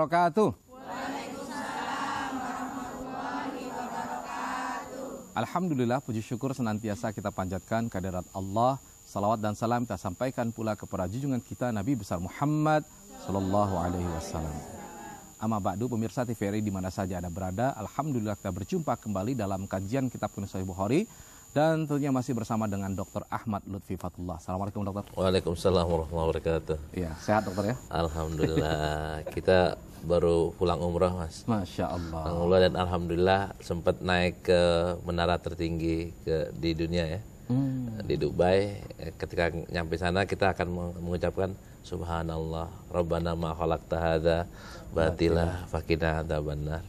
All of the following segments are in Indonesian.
wabarakatuh. Alhamdulillah, puji syukur senantiasa kita panjatkan kehadirat Allah. Salawat dan salam kita sampaikan pula kepada junjungan kita Nabi besar Muhammad Sallallahu Alaihi Wasallam. Amma ba'du, pemirsa TVRI di mana saja Anda berada, alhamdulillah kita berjumpa kembali dalam kajian kitab Kuning Sahih Bukhari. Dan tentunya masih bersama dengan Dr. Ahmad Lutfi Fatullah. Assalamualaikum dokter. Waalaikumsalam warahmatullahi wabarakatuh. Iya, sehat dokter ya? Alhamdulillah, kita baru pulang umrah mas. Masya Allah. Pulang umrah dan alhamdulillah sempat naik ke menara tertinggi di dunia ya. Di Dubai. Ketika nyampe sana kita akan mengucapkan Subhanallah, Rabbana ma khalaqta hadza batila faqina adzabannar.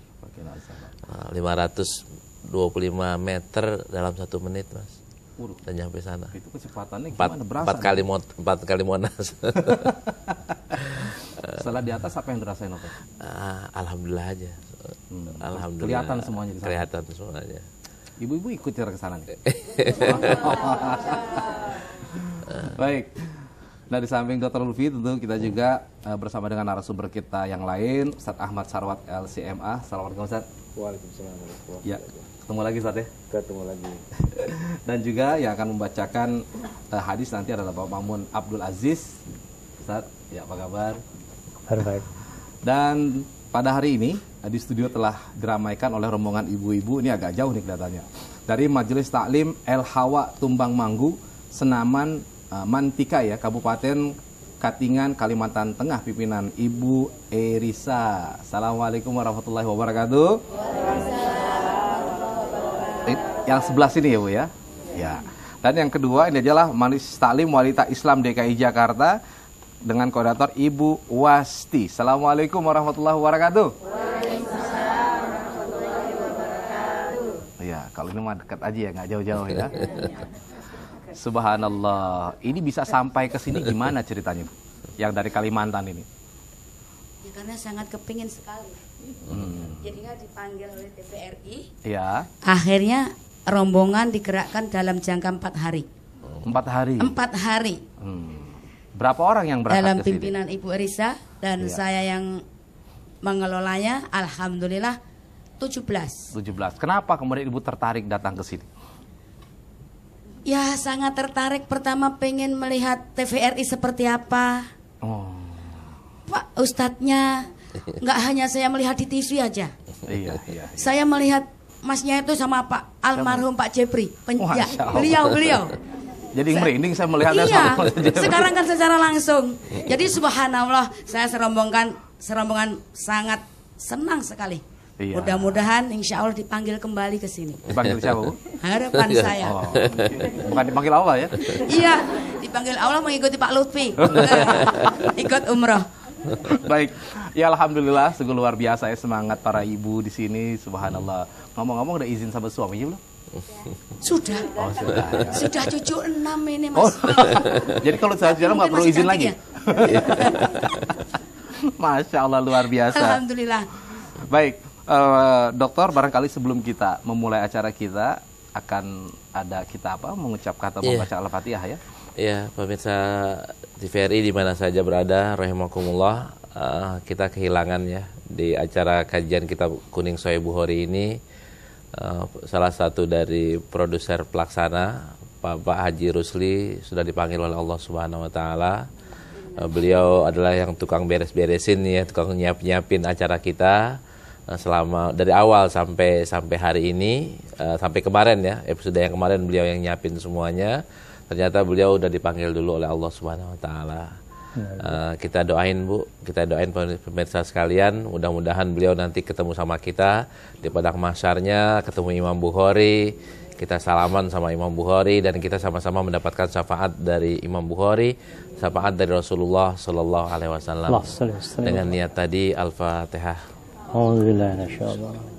525 meter dalam 1 menit mas. Dan nyampe sana. Itu kecepatannya gimana? Berasa? 4 kali Monas. Setelah di atas apa yang dirasain dokter? Alhamdulillah aja. Alhamdulillah. Kelihatan semuanya di sana. Kelihatan semuanya. Ibu-ibu ikut ke sana nih. Baik. Nah, di samping Dr. Lutfi tentu kita juga bersama dengan narasumber kita yang lain, Ustadz Ahmad Sarwat LCMA. Assalamualaikum Ustadz. Waalaikumsalam warahmatullahi Ya, ketemu lagi Ustadz ya. Ketemu lagi. Dan juga yang akan membacakan hadis nanti adalah Bapak Mamun Abdul Aziz. Ustadz, ya apa kabar? Baik. Dan pada hari ini di studio telah diramaikan oleh rombongan ibu-ibu, ini agak jauh nih kelihatannya, dari Majelis Taklim El Hawa Tumbang Manggu, Senaman Mantika ya, Kabupaten Katingan, Kalimantan Tengah, pimpinan Ibu Erisa. Assalamualaikum warahmatullahi wabarakatuh. Yang sebelah sini ya Bu ya. Ya. Dan yang kedua ini adalah Majelis Taklim Wanita Islam DKI Jakarta dengan koordinator Ibu Wasti. Assalamualaikum warahmatullahi wabarakatuh. Waalaikumsalam warahmatullahi wabarakatuh. Ya, kalau ini mah dekat aja ya, nggak jauh-jauh ya. Subhanallah, ini bisa sampai ke sini gimana ceritanya, Bu? Yang dari Kalimantan ini? Ya, karena sangat kepingin sekali. Jadinya dipanggil oleh TVRI. Ya. Akhirnya rombongan digerakkan dalam jangka 4 hari. 4 hari. 4 hari. Berapa orang yang berangkat Dalam ke sini? pimpinan Ibu Erisa dan saya yang mengelolanya, alhamdulillah 17. 17. Kenapa kemudian Ibu tertarik datang ke sini? Ya, sangat tertarik. Pertama pengen melihat TVRI seperti apa. Oh. Pak Ustadznya, nggak hanya saya melihat di TV aja. Iya. Saya melihat masnya itu sama Pak almarhum Pak Jepri. Masya Allah. Beliau. Jadi merinding saya melihatnya. Iya, sama. sekarang kan secara langsung. Jadi subhanallah, saya serombongan sangat senang sekali. Iya. Mudah-mudahan insya Allah dipanggil kembali ke sini. Dipanggil siapa, Bu? Harapan saya. Oh. Bukan dipanggil Allah ya? Iya, dipanggil Allah mengikuti Pak Lutfi. Ikut umroh. Baik, ya alhamdulillah, sungguh luar biasa ya semangat para ibu di sini, subhanallah. Ngomong-ngomong udah izin sama suaminya belum? Sudah. Oh, sudah. Ya. Sudah cucu 6 ini Mas. Oh. Jadi kalau saya jalan nggak perlu Masih izin lagi. cantik ya? Masya Allah, luar biasa. Alhamdulillah. Baik, dokter, barangkali sebelum kita memulai acara kita akan ada kita mengucapkan atau membaca Al-Fatihah ya. Iya, pemirsa TVRI di mana saja berada, rahimakumullah, kita kehilangan ya di acara kajian kitab Kuning Sahih Bukhari ini salah satu dari produser pelaksana Pak Haji Rusli sudah dipanggil oleh Allah Subhanahu wa taala. Beliau adalah yang tukang beres-beresin ya, tukang nyiapin acara kita selama dari awal sampai hari ini, sampai kemarin ya, episode yang kemarin beliau yang nyiapin semuanya. Ternyata beliau udah dipanggil dulu oleh Allah Subhanahu wa taala. Kita doain Bu, kita doain pemirsa sekalian, mudah-mudahan beliau nanti ketemu sama kita di padang mahsyarnya, ketemu Imam Bukhari, kita salaman sama Imam Bukhari dan kita sama-sama mendapatkan syafaat dari Imam Bukhari, syafaat dari Rasulullah sallallahu alaihi wasallam. Dengan niat tadi Al-Fatihah. Alhamdulillah, masyaallah.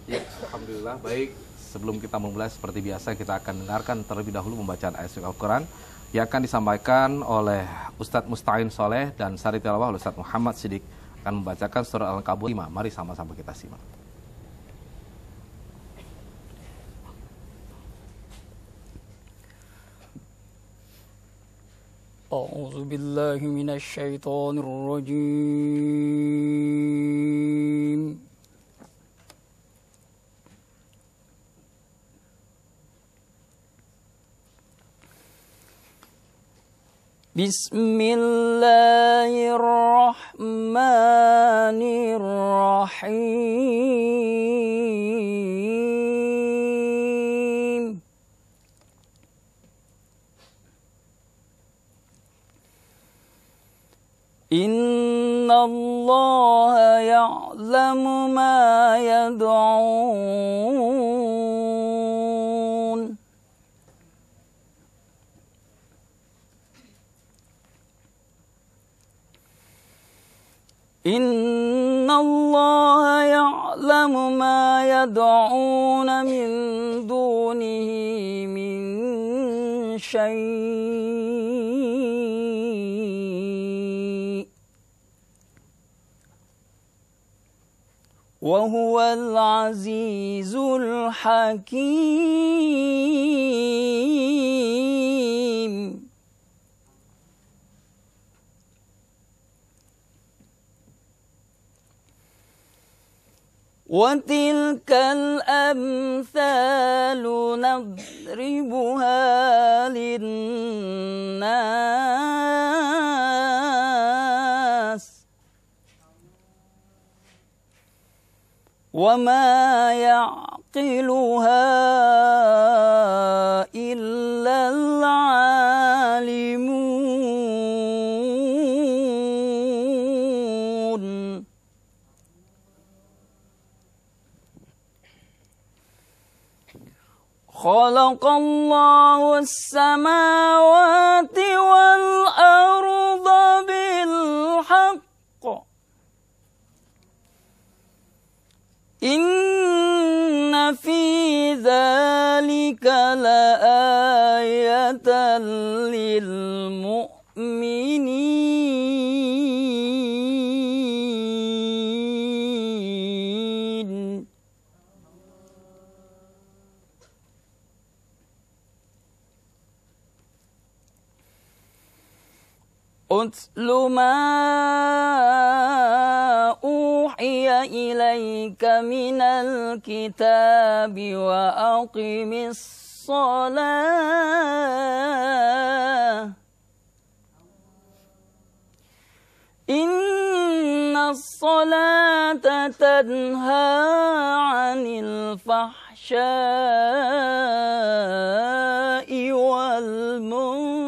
Ya, alhamdulillah. Baik, sebelum kita memulai seperti biasa kita akan dengarkan terlebih dahulu pembacaan ayat suci Al-Quran yang akan disampaikan oleh Ustadz Musta'in Soleh dan Sari Tilawah oleh Ustadz Muhammad Siddiq akan membacakan surah Al-Ankabut 5. Mari sama-sama kita simak. أعوذ بالله من الشيطان الرجيم بسم الله الرحمن الرحيم إن الله يعلم ما يدعون إن الله يعلم ما يدعون من دونه من شيء وهو العزيز الحكيم وتلك الأمثال نضربها للناس وما يعقلها إلا العالمون خلق الله السماوات والأرض بالحق إن في ذلك لآية للمؤمنين أتل ما أوحي إليك من الكتاب وأقم الصلاة إن الصلاة تنهى عن الفحشاء والمنكر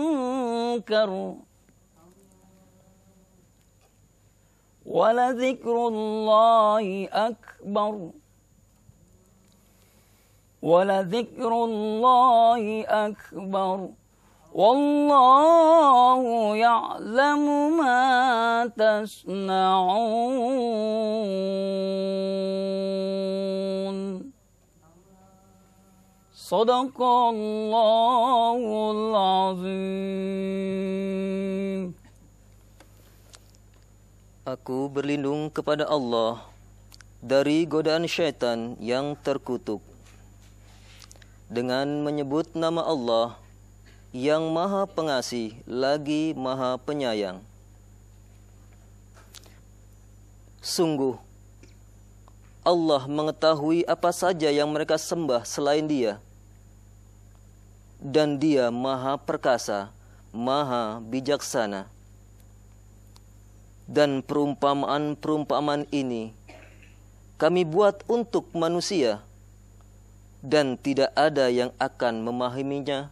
ولذكر الله أكبر ولذكر الله أكبر والله يعلم ما تصنعون صدق الله العظيم. Aku berlindung kepada Allah dari godaan syaitan yang terkutuk dengan menyebut nama Allah yang Maha Pengasih lagi Maha Penyayang. Sungguh, Allah mengetahui apa saja yang mereka sembah selain Dia, dan Dia Maha Perkasa, Maha Bijaksana. Dan perumpamaan-perumpamaan ini kami buat untuk manusia, dan tidak ada yang akan memahaminya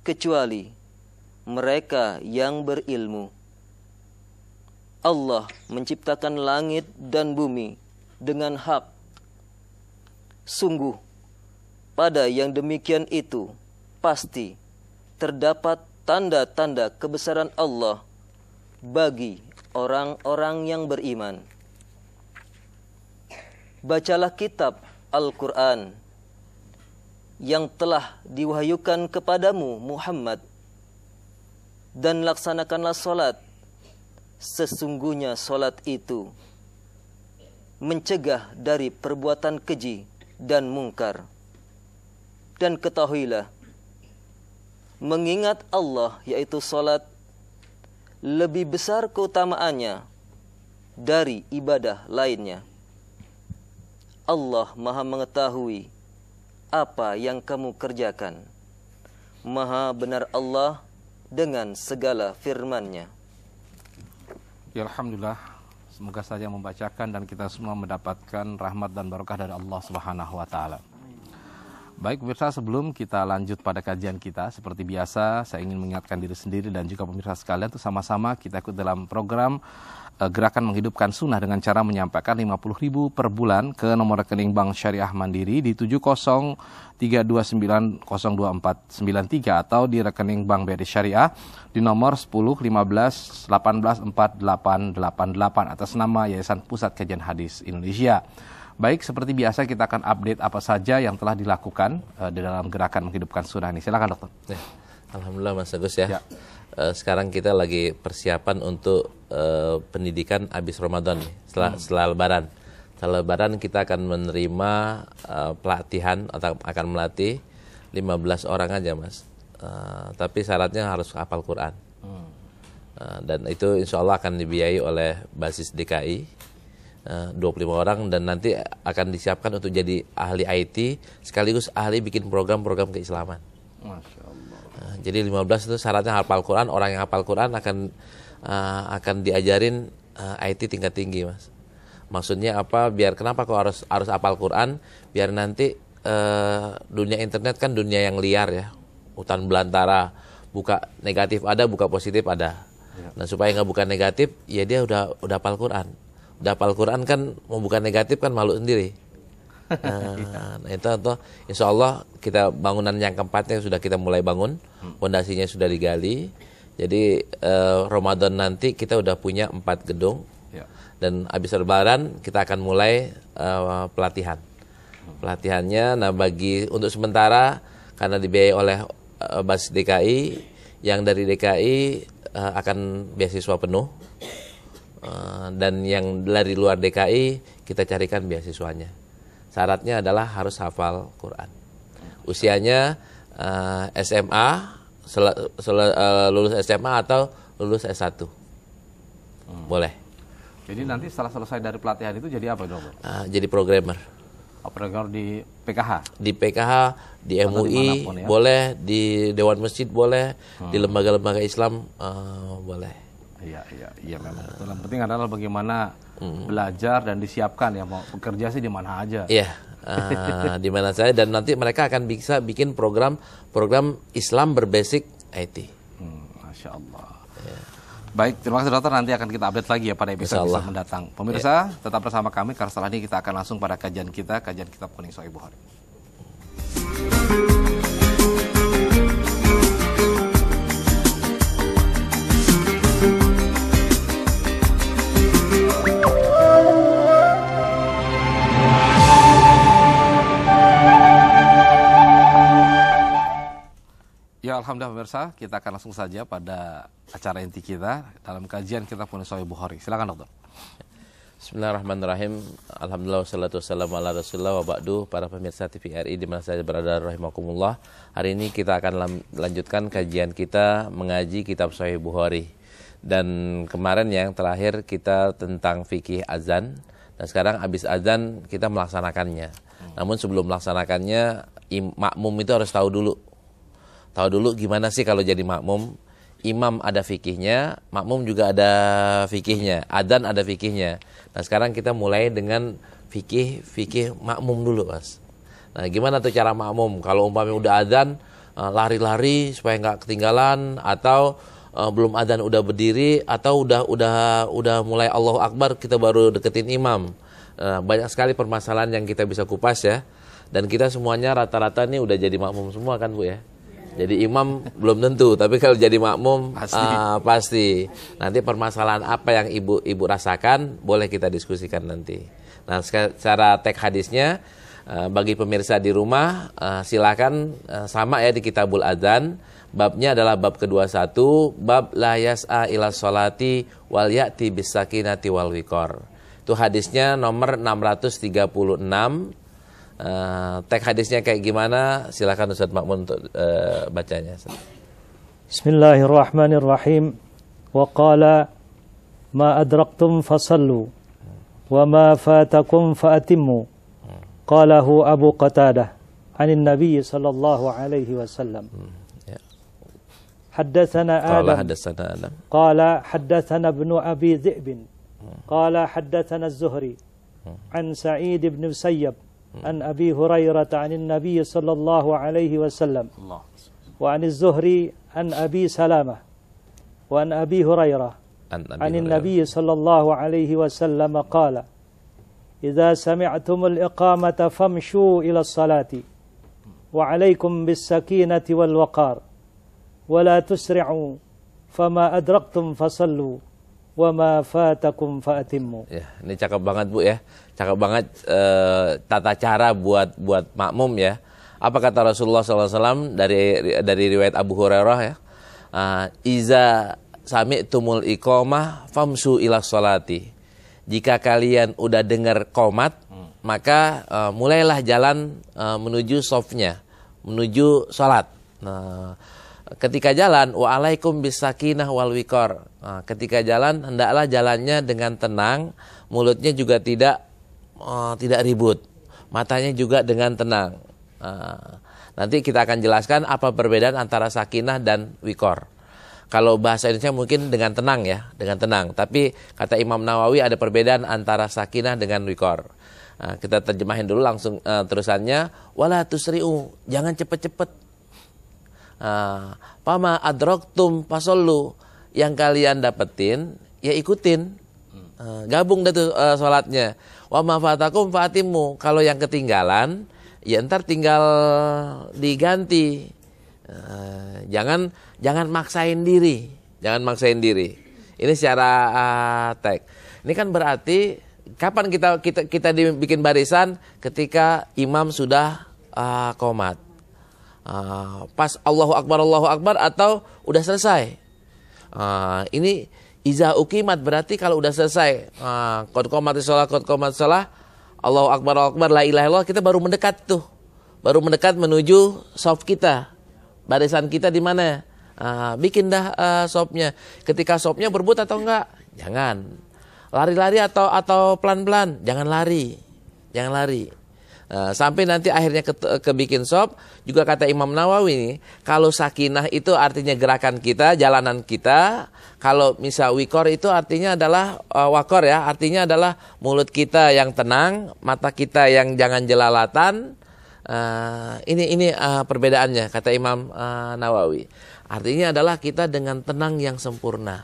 kecuali mereka yang berilmu. Allah menciptakan langit dan bumi dengan hak. Sungguh, pada yang demikian itu pasti terdapat tanda-tanda kebesaran Allah bagi orang-orang yang beriman. Bacalah kitab Al-Quran yang telah diwahyukan kepadamu Muhammad, dan laksanakanlah solat. Sesungguhnya solat itu mencegah dari perbuatan keji dan mungkar. Dan ketahuilah, mengingat Allah yaitu salat lebih besar keutamaannya dari ibadah lainnya. Allah Maha mengetahui apa yang kamu kerjakan. Maha benar Allah dengan segala firman-Nya. Ya, alhamdulillah, semoga saja membacakan dan kita semua mendapatkan rahmat dan barokah dari Allah Subhanahu wa taala. Baik pemirsa, sebelum kita lanjut pada kajian kita, seperti biasa saya ingin mengingatkan diri sendiri dan juga pemirsa sekalian untuk sama-sama kita ikut dalam program Gerakan Menghidupkan Sunnah dengan cara menyampaikan 50.000 per bulan ke nomor rekening Bank Syariah Mandiri di 7032902493 atau di rekening Bank BRI Syariah di nomor 1015184888 atas nama Yayasan Pusat Kajian Hadis Indonesia. Baik, seperti biasa kita akan update apa saja yang telah dilakukan di dalam Gerakan Menghidupkan Sunnah ini. Silakan dokter. Ya, alhamdulillah Mas Agus ya. Ya. Sekarang kita lagi persiapan untuk pendidikan habis Ramadan nih, setelah Lebaran. Setelah Lebaran kita akan menerima pelatihan atau akan melatih 15 orang aja Mas. Tapi syaratnya harus hafal Quran. Dan itu insya Allah akan dibiayai oleh basis DKI 25 orang dan nanti akan disiapkan untuk jadi ahli IT sekaligus ahli bikin program-program keislaman. Masya Allah. Jadi 15 itu syaratnya hafal Quran. Orang yang hafal Quran akan diajarin IT tingkat tinggi Mas. Maksudnya apa? Kenapa kok harus hafal Quran? Biar nanti dunia internet kan dunia yang liar ya, hutan belantara, buka negatif ada, buka positif ada. Nah supaya nggak buka negatif, ya dia udah hafal Quran. Udah hafal Quran kan mau buka negatif kan malu sendiri. Nah itu insya Allah kita bangunan yang keempatnya sudah kita mulai bangun, fondasinya sudah digali. Jadi Ramadan nanti kita udah punya 4 gedung. Dan habis Lebaran kita akan mulai pelatihan. Pelatihannya, nah untuk sementara karena dibiayai oleh basis DKI, yang dari DKI akan beasiswa penuh. Dan yang dari luar DKI kita carikan beasiswanya. Syaratnya adalah harus hafal Quran. Usianya SMA, lulus SMA atau lulus S1. Boleh. Jadi nanti setelah selesai dari pelatihan itu jadi apa dong? Jadi programmer. Programmer di PKH? Di PKH, di MUI ya? Boleh, di Dewan Masjid boleh, di lembaga-lembaga Islam boleh. Iya memang. Yang penting adalah bagaimana belajar dan disiapkan ya, mau bekerja sih di mana aja. Iya, di mana saja dan nanti mereka akan bisa bikin program Islam berbasic IT. Masya Allah. Ya. Baik, terima kasih dokter. Nanti akan kita update lagi ya pada episode mendatang. Pemirsa, tetap bersama kami karena setelah ini kita akan langsung pada kajian kitab kuning Sahih Bukhari. Ya, alhamdulillah pemirsa, kita akan langsung saja pada acara inti kita dalam kajian kitab kuning Sahih Bukhari. Silakan dokter. Bismillahirrahmanirrahim. Alhamdulillah wassalatu wassalamu ala Rasulillah wa ba'du. Para pemirsa TVRI di mana saja berada rahimakumullah. Hari ini kita akan lanjutkan kajian kita mengaji kitab Sahih Bukhari. Dan kemarin yang terakhir kita tentang fikih azan dan sekarang habis azan kita melaksanakannya. Namun sebelum melaksanakannya makmum itu harus tahu dulu gimana sih kalau jadi makmum. Imam ada fikihnya, makmum juga ada fikihnya, adzan ada fikihnya. Nah sekarang kita mulai dengan fikih makmum dulu Mas. Nah gimana tuh cara makmum? Kalau umpamanya udah adzan, lari-lari supaya nggak ketinggalan, atau belum adzan udah berdiri, atau udah mulai Allahu Akbar kita baru deketin imam. Banyak sekali permasalahan yang kita bisa kupas ya. Dan kita semuanya rata-rata nih udah jadi makmum semua kan Bu ya. Jadi imam belum tentu, tapi kalau jadi makmum pasti. Nanti permasalahan apa yang ibu rasakan boleh kita diskusikan nanti. Nah, secara teks hadisnya bagi pemirsa di rumah silakan sama ya di Kitabul Adzan. Babnya adalah bab ke-21, bab la yas'a ila sholati wal ya'ti bis sakinati wal wiqar. Itu hadisnya nomor 636. Teks hadisnya kayak gimana? Silakan Ustaz Makmun untuk bacanya. Bismillahirrahmanirrahim. Wa qala ma adraktum fasallu wa ma fatakum faatimmu. Qalahu Abu Qatadah 'anil Nabi sallallahu alaihi wasallam. حدثنا آدم قال حدثنا ابن أبي ذئب قال حدثنا الزهري عن سعيد بن مسيب عن أبي هريرة عن النبي صلى الله عليه وسلم وعن الزهري عن أبي سلامة وعن أبي هريرة عن النبي صلى الله عليه وسلم قال إذا سمعتم الإقامة فامشوا إلى الصلاة وعليكم بالسكينة والوقار ولا تسرعوا فما أدركتم فصلوا وما فاتكم فأتموا. Ya, ini cakep banget Bu ya. Cakep banget tata cara buat makmum ya. Apa kata Rasulullah SAW dari riwayat Abu Hurairah ya? Iza sami'tumul iqamah famsu ila sholati. Jika kalian udah dengar qomat, maka mulailah jalan menuju shofnya, menuju sholat. Nah, ketika jalan, wa'alaikum bisakinah wal wiqar. Ketika jalan, hendaklah jalannya dengan tenang, mulutnya juga tidak ribut, matanya juga dengan tenang. Nanti kita akan jelaskan apa perbedaan antara sakinah dan wiqar. Kalau bahasa Indonesia mungkin dengan tenang ya, dengan tenang. Tapi kata Imam Nawawi ada perbedaan antara sakinah dengan wiqar. Kita terjemahin dulu langsung terusannya. Wala tusri'u, jangan cepet-cepet. Pama adroktum pasollu, yang kalian dapetin ya ikutin, gabung dah tuh sholatnya. Wa ma fatakum fatimu, kalau yang ketinggalan ya ntar tinggal diganti. Jangan maksain diri, Ini secara teks. Ini kan berarti kapan kita dibikin barisan? Ketika imam sudah qomat. Pas Allahu Akbar atau udah selesai. Ini iza uqimat, berarti kalau udah selesai qad qomatis shalah, Allahu Akbar la ilaha illallah, kita baru mendekat tuh. Baru mendekat menuju shaf kita. Barisan kita di mana? Bikin dah shafnya. Ketika shafnya berebut atau enggak? Jangan. Lari-lari atau pelan-pelan, jangan lari. Sampai nanti akhirnya kebikin shaf. Juga kata Imam Nawawi, kalau sakinah itu artinya gerakan kita, jalanan kita. Kalau misal wiqar itu artinya adalah wakor ya, artinya adalah mulut kita yang tenang, mata kita yang jangan jelalatan. Ini perbedaannya kata Imam Nawawi. Artinya adalah kita dengan tenang yang sempurna.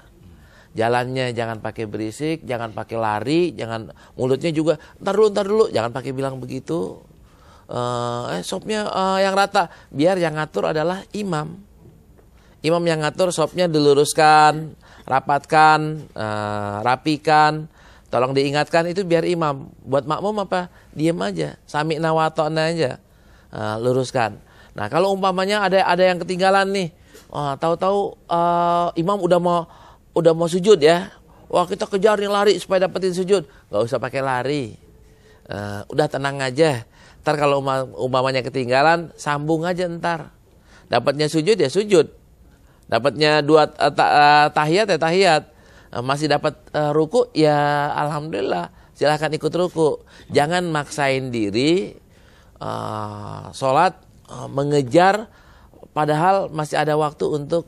Jalannya jangan pakai berisik, jangan pakai lari, jangan mulutnya juga ntar dulu, jangan pakai bilang begitu. Shopnya yang rata, biar yang ngatur adalah imam. Imam yang ngatur shopnya diluruskan, rapatkan, rapikan, tolong diingatkan, itu biar imam. Buat makmum apa? Diam aja, sami'na wa ata'na aja, luruskan. Nah kalau umpamanya ada yang ketinggalan nih, tahu-tahu imam udah mau sujud ya. Wah kita kejar nih, lari supaya dapetin sujud. Gak usah pakai lari. Udah tenang aja. Ntar kalau umpamanya ketinggalan, sambung aja ntar. Dapatnya sujud ya sujud. Dapatnya 2 tahiyat ya tahiyat. Masih dapat ruku ya alhamdulillah. Silahkan ikut ruku. Jangan maksain diri sholat mengejar padahal masih ada waktu untuk.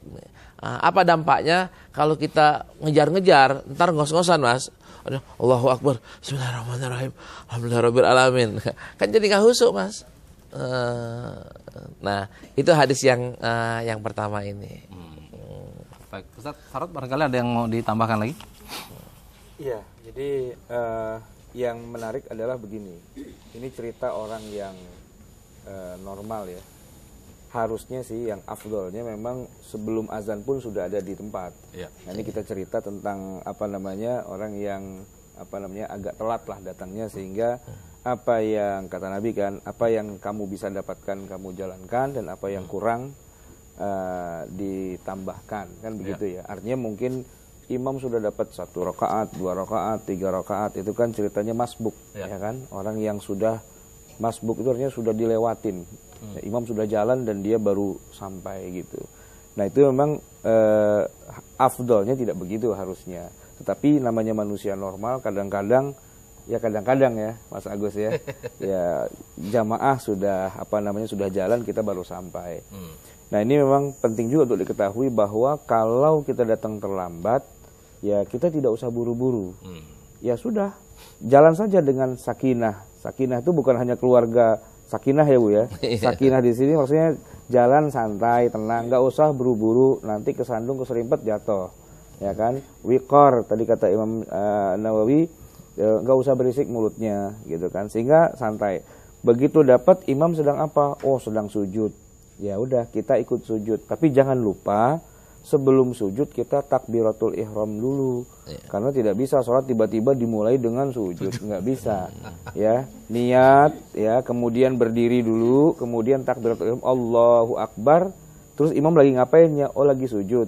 Apa dampaknya kalau kita ngejar-ngejar, ntar ngos-ngosan mas. Allahu Akbar, Bismillahirrahmanirrahim, Alhamdulillahirabbil alamin. Kan jadi nggak husuk mas. Nah itu hadis yang pertama ini. Baik, Ustaz Farod barangkali ada yang mau ditambahkan lagi? Iya, jadi yang menarik adalah begini. Ini cerita orang yang normal ya. Harusnya sih yang afdolnya memang sebelum azan pun sudah ada di tempat. Ya. Nah, ini kita cerita tentang orang yang agak telat lah datangnya, sehingga apa yang kata Nabi kan, apa yang kamu bisa dapatkan kamu jalankan, dan apa yang kurang ditambahkan kan begitu ya. Artinya mungkin imam sudah dapat 1 rakaat, 2 rakaat, 3 rakaat, itu kan ceritanya masbuk, ya kan? Orang yang sudah masbuk itu artinya sudah dilewatin. Imam sudah jalan dan dia baru sampai gitu. Nah, itu memang afdolnya tidak begitu harusnya. Tetapi namanya manusia normal, kadang-kadang ya Mas Agus ya. Ya jamaah sudah sudah jalan, kita baru sampai. Nah, ini memang penting juga untuk diketahui bahwa kalau kita datang terlambat, ya kita tidak usah buru-buru. Ya sudah, jalan saja dengan sakinah. Sakinah itu bukan hanya keluarga sakinah ya Bu ya. Sakinah di sini maksudnya jalan santai, tenang, nggak usah buru-buru, nanti kesandung keserimpet jatuh. Ya kan? Wiqar tadi kata Imam Nawawi, nggak usah berisik mulutnya gitu kan. Sehingga santai. Begitu dapat imam sedang apa? Oh, sedang sujud. Ya udah, kita ikut sujud. Tapi jangan lupa sebelum sujud kita takbiratul ihram dulu. Karena tidak bisa sholat tiba-tiba dimulai dengan sujud, nggak bisa. Ya, niat ya, kemudian berdiri dulu, kemudian takbiratul ihram, Allahu Akbar, terus imam lagi ngapain ya? Oh, lagi sujud.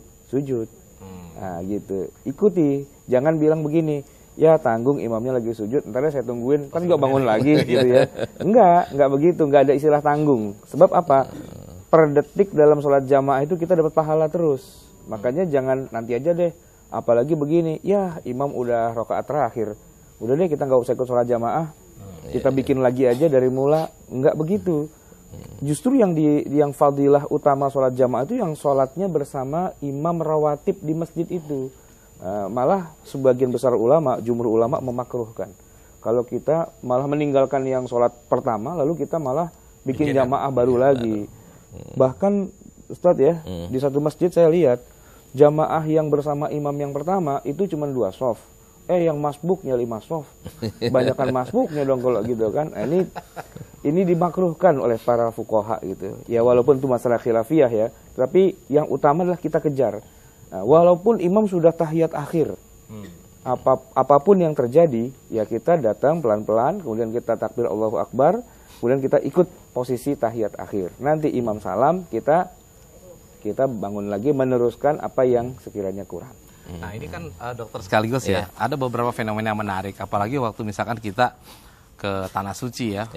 Nah, gitu. Ikuti, jangan bilang begini, ya tanggung imamnya lagi sujud, ntar saya tungguin, kan juga bangun lagi gitu ya. Enggak begitu, enggak ada istilah tanggung. Sebab apa? Per detik dalam sholat jamaah itu kita dapat pahala terus. Makanya jangan nanti aja deh, apalagi begini, ya imam udah rakaat terakhir, udah deh kita nggak usah ikut sholat jamaah, kita bikin lagi aja dari mula. Enggak begitu. Justru yang fadilah utama sholat jamaah itu yang sholatnya bersama imam rawatib di masjid itu. Malah sebagian besar ulama, jumhur ulama memakruhkan kalau kita malah meninggalkan yang sholat pertama lalu kita malah bikin jamaah baru lagi. Bahkan Ustadz ya, di satu masjid saya lihat jamaah yang bersama imam yang pertama itu cuma 2 shaf. Yang masbuknya 5 shaf. Banyakan masbuknya dong kalau gitu kan. Nah, ini dimakruhkan oleh para fuqaha gitu. Ya walaupun itu masalah khilafiyah ya, tapi yang utama adalah kita kejar. Nah, walaupun imam sudah tahiyat akhir, apapun yang terjadi, ya kita datang pelan-pelan, kemudian kita takbir Allahu Akbar, kemudian kita ikut posisi tahiyat akhir. Nanti imam salam, kita bangun lagi meneruskan apa yang sekiranya kurang. Nah, ini kan dokter sekaligus ya, ada beberapa fenomena yang menarik, apalagi waktu misalkan kita ke Tanah Suci ya,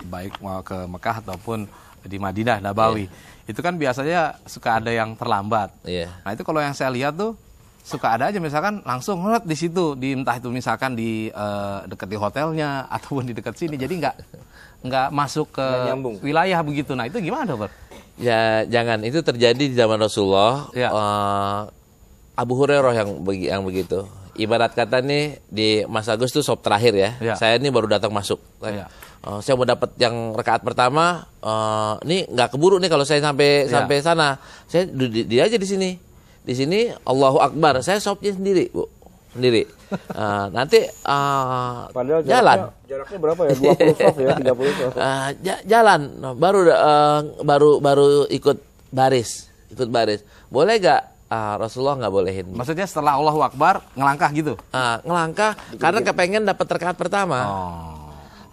baik mau ke Mekah ataupun di Madinah, Nabawi. Itu kan biasanya suka ada yang terlambat. Nah, itu kalau yang saya lihat tuh suka ada aja misalkan langsung ngeliat di situ, entah itu misalkan di dekat di hotelnya ataupun di dekat sini, jadi nggak masuk ke wilayah begitu. Nah, itu gimana dokter? Ya jangan, itu terjadi di zaman Rasulullah. Abu Hurairah yang begitu. Ibarat kata nih di Mas Agus tuh sop terakhir ya. Saya ini baru datang masuk. Saya mau dapat yang rakaat pertama. Ini nggak keburu nih kalau saya sampai sana. Saya dia aja di sini. Di sini Allahu Akbar. Saya sopnya sendiri, Bu. Sendiri. Nanti padahal jalan. Jaraknya berapa ya? 20 shaf ya, 30 shaf. Jalan. Baru ikut baris. Boleh gak? Rasulullah nggak bolehin. Maksudnya setelah Allahu Akbar ngelangkah gitu? Ngelangkah karena kepengen dapat rakaat pertama.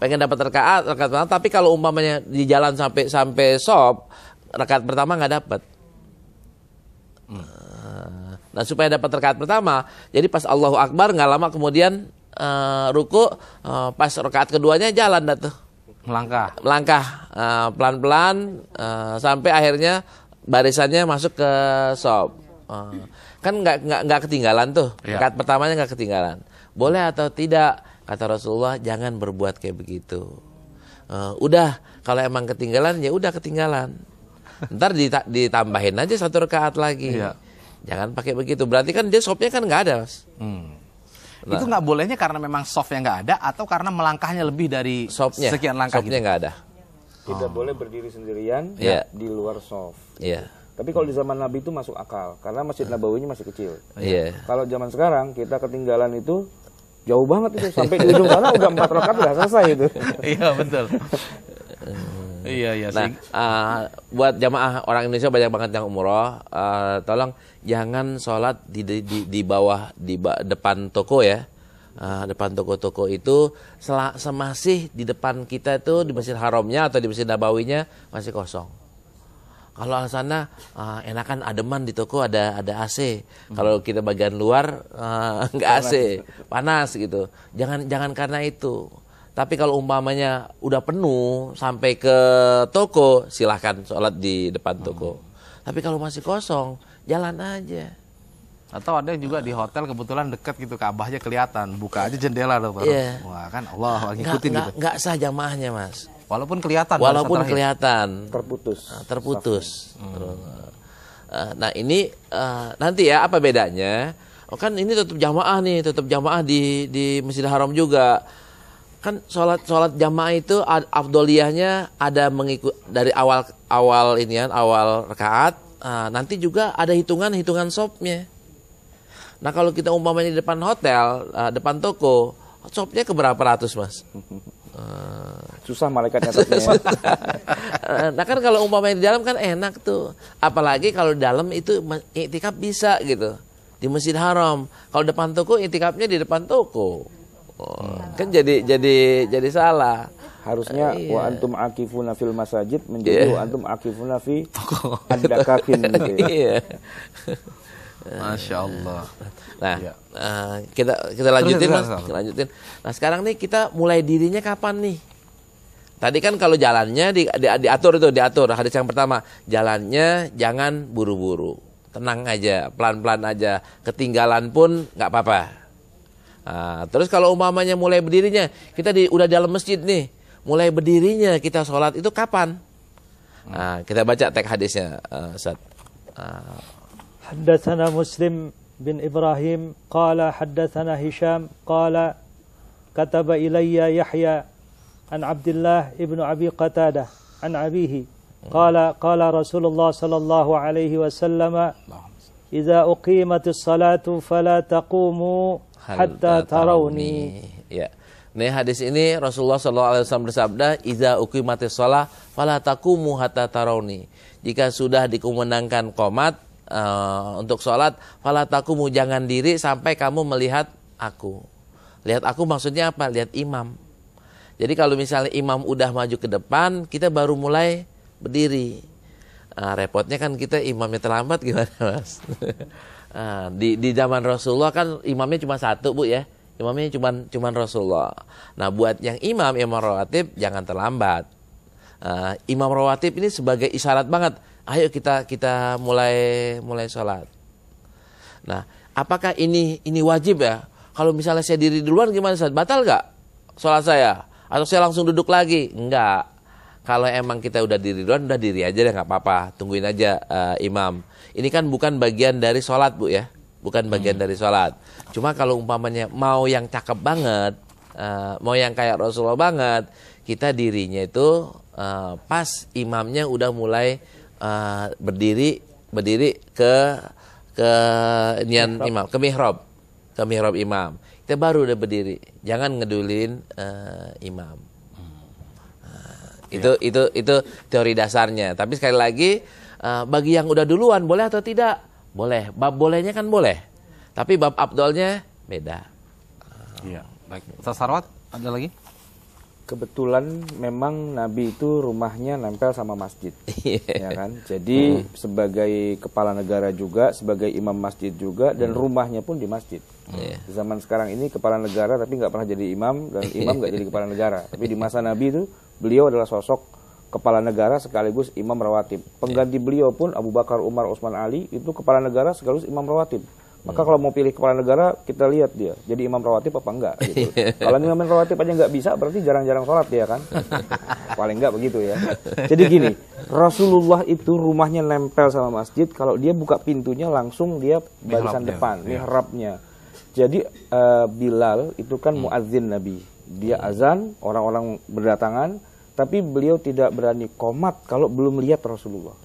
Pengen dapat rakaat pertama, tapi kalau umpamanya di jalan sampai sop, rakaat pertama nggak dapat. Nah, supaya dapat rakaat pertama, jadi pas Allahu Akbar nggak lama kemudian ruku, pas rakaat keduanya jalan dah tuh. Melangkah pelan-pelan sampai akhirnya barisannya masuk ke sop. Kan nggak ketinggalan tuh, rakaat pertamanya nggak ketinggalan. Boleh atau tidak? Kata Rasulullah, jangan berbuat kayak begitu. Udah, kalau emang ketinggalan ya udah ketinggalan. Ntar ditambahin aja 1 rakaat lagi. Jangan pakai begitu. Berarti kan dia sopnya kan nggak ada, Mas. Nah, itu nggak bolehnya karena memang softnya nggak ada atau karena melangkahnya lebih dari sekian langkah? Sopnya nggak ada. Tidak boleh berdiri sendirian di luar soft. Tapi kalau di zaman Nabi itu masuk akal, karena Masjid Nabawinya masih kecil. Kalau zaman sekarang kita ketinggalan itu jauh banget itu, sampai di ujung sana udah 4 rakaat udah selesai itu. Iya betul. Nah, buat jamaah orang Indonesia banyak banget yang umroh, tolong jangan sholat di bawah depan toko ya. Depan toko-toko itu semasih di depan kita itu di Masjid Haramnya atau di Masjid Nabawinya masih kosong. kalau alasannya enakan ademan di toko ada AC. Kalau kita bagian luar nggak AC, panas gitu. Jangan karena itu. Tapi kalau umpamanya udah penuh sampai ke toko, silahkan sholat di depan toko. Tapi kalau masih kosong, jalan aja. Atau ada juga di hotel kebetulan dekat gitu, Ka'bahnya kelihatan, buka aja jendela tuh. Iya. Wah kan Allah ngikutin gitu. Nggak sah jamaahnya, Mas. Walaupun kelihatan. Terputus. Nah ini nanti ya apa bedanya? Kan ini tetap jamaah di Masjidil Haram juga. Kan sholat jamaah itu afdoliyahnya ada mengikut dari awal rakaat. Nanti juga ada hitungan shopnya. Nah kalau kita umpamanya di depan hotel, depan toko, shopnya ke berapa ratus, Mas? Susah malaikat nyatetnya. Nah kan kalau umpamanya di dalam kan enak tuh. Apalagi kalau di dalam itu iktikaf bisa gitu. Di Masjid Haram. Kalau depan toko iktikafnya di depan toko. Kan jadi salah. Harusnya wa antum akifuna fil masajid menjadi wa antum akifuna fi ad-dakakin gitu ya. Iya. Masya Allah. Nah, kita lanjutin, Mas. Lanjutin. Nah, sekarang nih kita mulai dirinya kapan nih? Tadi kan kalau jalannya diatur hadis yang pertama, jalannya jangan buru-buru. Tenang aja, pelan-pelan aja. Ketinggalan pun nggak apa-apa. Nah, terus kalau umpamanya mulai berdirinya, kita udah dalam masjid nih, mulai berdirinya kita sholat itu kapan? Nah, kita baca teks hadisnya, Ustaz. حدثنا مسلم بن إبراهيم قال حدثنا هشام قال كتب إلي يحيى عن عبد الله ابن أبي قتادة عن أبيه قال رسول الله صلى الله عليه وسلم إذا أقيمت الصلاة فلا تقوموا حتى تروني. Ya. Nih hadis ini Rasulullah SAW bersabda, "Idza uqimatis shalah fala taqumu hatta tarawni." Jika sudah dikumandangkan qomat untuk sholat, fala taqumu, jangan diri sampai kamu melihat aku. Lihat aku maksudnya apa? Lihat imam. Jadi kalau misalnya imam udah maju ke depan, kita baru mulai berdiri. Repotnya kan kita imamnya terlambat gimana, Mas? Di zaman Rasulullah kan imamnya cuma satu, Bu ya. Imamnya cuma Rasulullah. Nah, buat yang imam rawatib jangan terlambat. Imam rawatib ini sebagai isyarat banget. Ayo kita mulai sholat. Nah, apakah ini wajib ya? Kalau misalnya saya diri duluan gimana? Batal nggak sholat saya? Atau saya langsung duduk lagi? Enggak. Kalau emang kita udah diri duluan, udah diri aja deh, nggak apa-apa. Tungguin aja imam. Ini kan bukan bagian dari sholat, Bu ya. Bukan bagian dari sholat. Cuma kalau umpamanya mau yang cakep banget, mau yang kayak Rasulullah banget, kita dirinya itu pas imamnya udah mulai berdiri ke nian imam, ke mihrab imam. Kita baru udah berdiri. Jangan ngedulin imam. Itu teori dasarnya. Tapi sekali lagi bagi yang udah duluan boleh atau tidak? Boleh. Bab bolehnya kan boleh. Tapi bab abdolnya beda. Iya. Baik. Ustaz Sarwat, ada lagi? Kebetulan memang Nabi itu rumahnya nempel sama masjid, ya kan. Jadi sebagai kepala negara juga, sebagai imam masjid juga, dan rumahnya pun di masjid. Di zaman sekarang ini kepala negara tapi nggak pernah jadi imam, dan imam nggak jadi kepala negara. Tapi di masa Nabi itu beliau adalah sosok kepala negara sekaligus imam rawatib. Pengganti beliau pun Abu Bakar, Umar, Utsman, Ali itu kepala negara sekaligus imam rawatib. Maka kalau mau pilih kepala negara, kita lihat dia jadi imam rawatib apa enggak gitu. Kalau imam rawatib aja nggak bisa, berarti jarang-jarang sholat dia kan. Paling enggak begitu ya. Jadi gini, Rasulullah itu rumahnya nempel sama masjid. Kalau dia buka pintunya langsung dia barisan depan, mihrabnya. Jadi Bilal itu kan muadzin Nabi. Dia azan, orang-orang berdatangan, tapi beliau tidak berani qomat kalau belum lihat Rasulullah.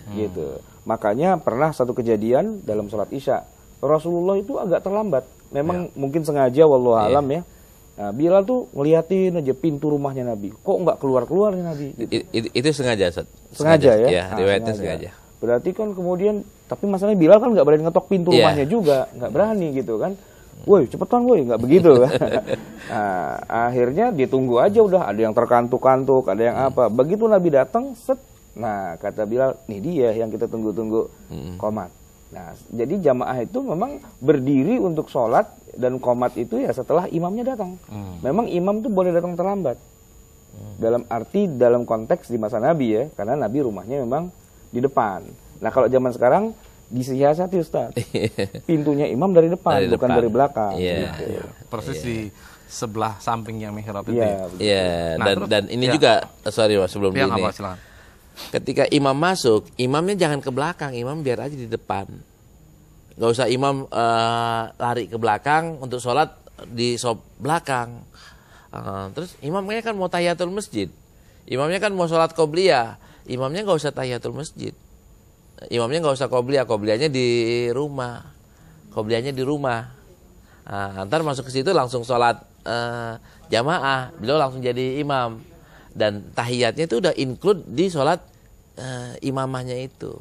Gitu. Makanya pernah satu kejadian dalam sholat Isya. Rasulullah itu agak terlambat. Memang mungkin sengaja, wallahu alam ya. Nah, Bilal tuh ngeliatin aja pintu rumahnya Nabi. Kok nggak keluar-keluar nih Nabi? Gitu. Itu sengaja, Ustaz. Sengaja ya? Ya, riwayatnya sengaja. Berarti kan kemudian, tapi masalahnya Bilal kan nggak berani ngetok pintu rumahnya juga. Nggak berani gitu kan. Woi cepetan woi, nggak begitu kan. Nah, akhirnya ditunggu aja udah. Ada yang terkantuk-kantuk, ada yang apa. Begitu Nabi datang, set, Nah, kata Bilal, nih dia yang kita tunggu-tunggu, qomat. Nah, jadi jamaah itu memang berdiri untuk sholat dan qomat itu ya setelah imamnya datang. Memang imam tuh boleh datang terlambat. Dalam arti, dalam konteks di masa Nabi ya, karena Nabi rumahnya memang di depan. Nah, kalau zaman sekarang disiasati Ustaz. Pintunya imam dari depan, bukan dari belakang. Gitu. Persis di sebelah sampingnya mihrab itu. Iya. Nah, dan ini juga, sorry Mas, sebelum ini. Ketika imam masuk, imamnya jangan ke belakang, imam biar aja di depan. Gak usah imam lari ke belakang untuk sholat di sop belakang. Terus imamnya kan mau tahiyatul masjid, imamnya kan mau sholat qobliyah, imamnya gak usah tahiyatul masjid, imamnya gak usah qobliyah, qobliyahnya di rumah, qobliyahnya di rumah. Ntar masuk ke situ langsung sholat jamaah, beliau langsung jadi imam. Dan tahiyatnya itu udah include di sholat imamahnya itu.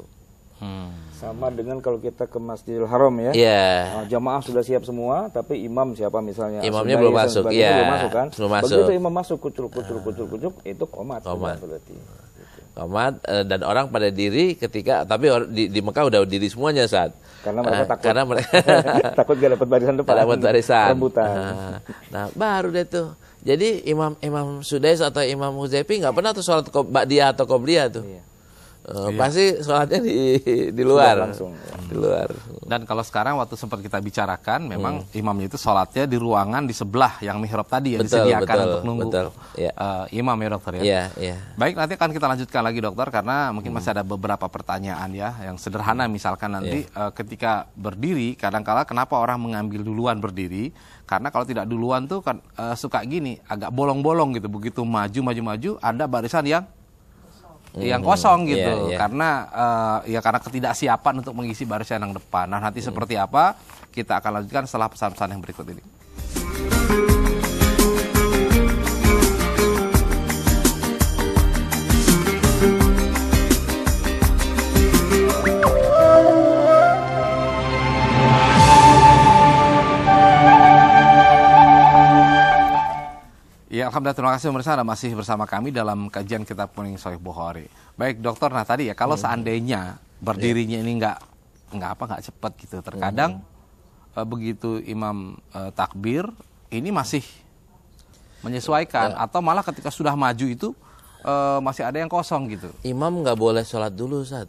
Sama dengan kalau kita ke Masjidil Haram ya. Nah, jamaah sudah siap semua, tapi imam siapa misalnya? Imamnya belum masuk, belum masuk kan? Belum masuk. Begitu imam masuk, kucuk, itu qomat. Berarti. Qomat dan orang pada diri ketika, tapi di Mekah udah diri semuanya saat. Karena mereka takut. Karena mereka takut gak dapat barisan depan. Dapat barisan. Rembutan. Nah, baru deh tuh. Jadi Imam Sudais atau Imam Huzaifi nggak pernah tuh sholat ba'diyah atau qobliyah tuh. Pasti sholatnya di luar. Langsung, di luar. Dan kalau sekarang waktu sempat kita bicarakan, memang imamnya itu sholatnya di ruangan di sebelah yang mihrab tadi yang disediakan untuk nunggu imam ya dokter ya. Baik, nanti akan kita lanjutkan lagi dokter karena mungkin masih ada beberapa pertanyaan ya yang sederhana, misalkan nanti ketika berdiri kadang-kala kenapa orang mengambil duluan berdiri? Karena kalau tidak duluan tuh kan suka gini, agak bolong-bolong gitu. Begitu maju ada barisan yang kosong gitu. Karena karena ketidaksiapan untuk mengisi barisan yang depan. Nah, nanti seperti apa kita akan lanjutkan setelah pesan-pesan yang berikut ini. Ya, alhamdulillah, terima kasih pemirsa, Anda masih bersama kami dalam kajian kitab kuning Sahih Bukhari. Baik dokter, nah tadi ya kalau seandainya berdirinya ini nggak cepat gitu, terkadang begitu imam takbir ini masih menyesuaikan atau malah ketika sudah maju itu masih ada yang kosong gitu. Imam nggak boleh sholat dulu saat.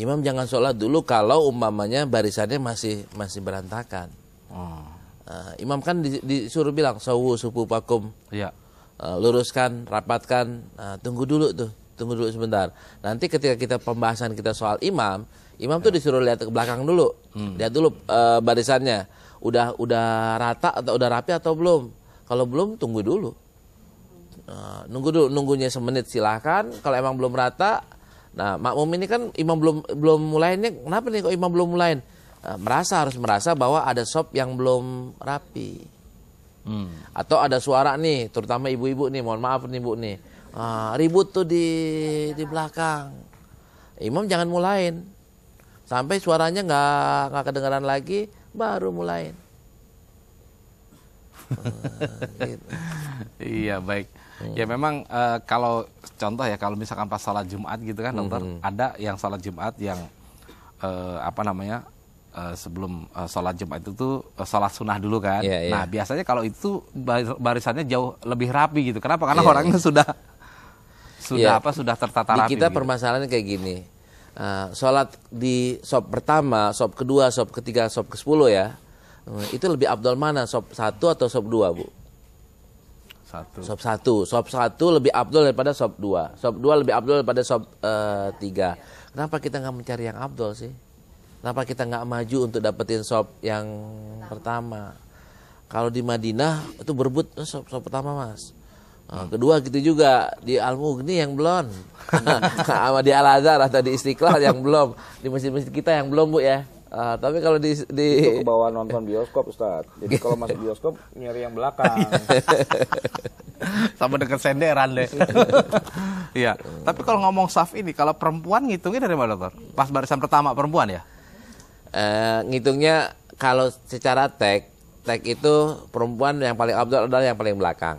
Imam jangan sholat dulu kalau umpamanya barisannya masih berantakan. Imam kan disuruh bilang sawu sufufakum, luruskan, rapatkan, tunggu dulu sebentar. Nanti ketika kita pembahasan kita soal imam tuh disuruh lihat ke belakang dulu, lihat dulu barisannya udah rata atau udah rapi atau belum. Kalau belum tunggu dulu, nunggunya semenit silahkan. Kalau emang belum rata, nah makmum ini kan imam belum mulainya, kenapa nih kok imam belum mulai? Harus merasa bahwa ada sop yang belum rapi, atau ada suara nih, terutama ibu-ibu nih, mohon maaf nih bu nih, ribut tuh di belakang. Imam jangan mulain sampai suaranya nggak kedengaran lagi, baru mulain. Gitu. Iya, baik. Ya memang kalau contoh ya, kalau misalkan pas sholat Jumat gitu kan dokter, ada yang sholat Jumat yang sebelum sholat Jumat itu tuh sholat sunnah dulu kan. Nah biasanya kalau itu barisannya jauh lebih rapi gitu. Kenapa? Karena orangnya sudah tertata rapi. Di kita gitu. Permasalahannya kayak gini. Sholat di sop pertama, sop kedua, sop ketiga, sop ke-10 ya. Itu lebih abdul mana? Sop 1 atau sop 2 bu? Sop 1. Sop 1 lebih abdul daripada sop 2. Sop 2 lebih abdul daripada sop 3. Kenapa kita nggak mencari yang abdul sih? Kenapa kita nggak maju untuk dapetin sop yang pertama? Kalau di Madinah itu berebut sop pertama mas. Kedua gitu juga di Al-Mughni yang belum, sama di Al-Azhar atau di Istiqlal yang belum, di masjid-masjid kita yang belum bu ya. Tapi kalau di itu ke bawah nonton bioskop Ustaz. Jadi kalau masuk bioskop nyari yang belakang. Sama dekat senderan deh. Iya. Tapi kalau ngomong saf ini, kalau perempuan ngitungnya dari mana dokter? Pas barisan pertama perempuan ya? Ngitungnya kalau secara tag itu perempuan yang paling abdul adalah yang paling belakang.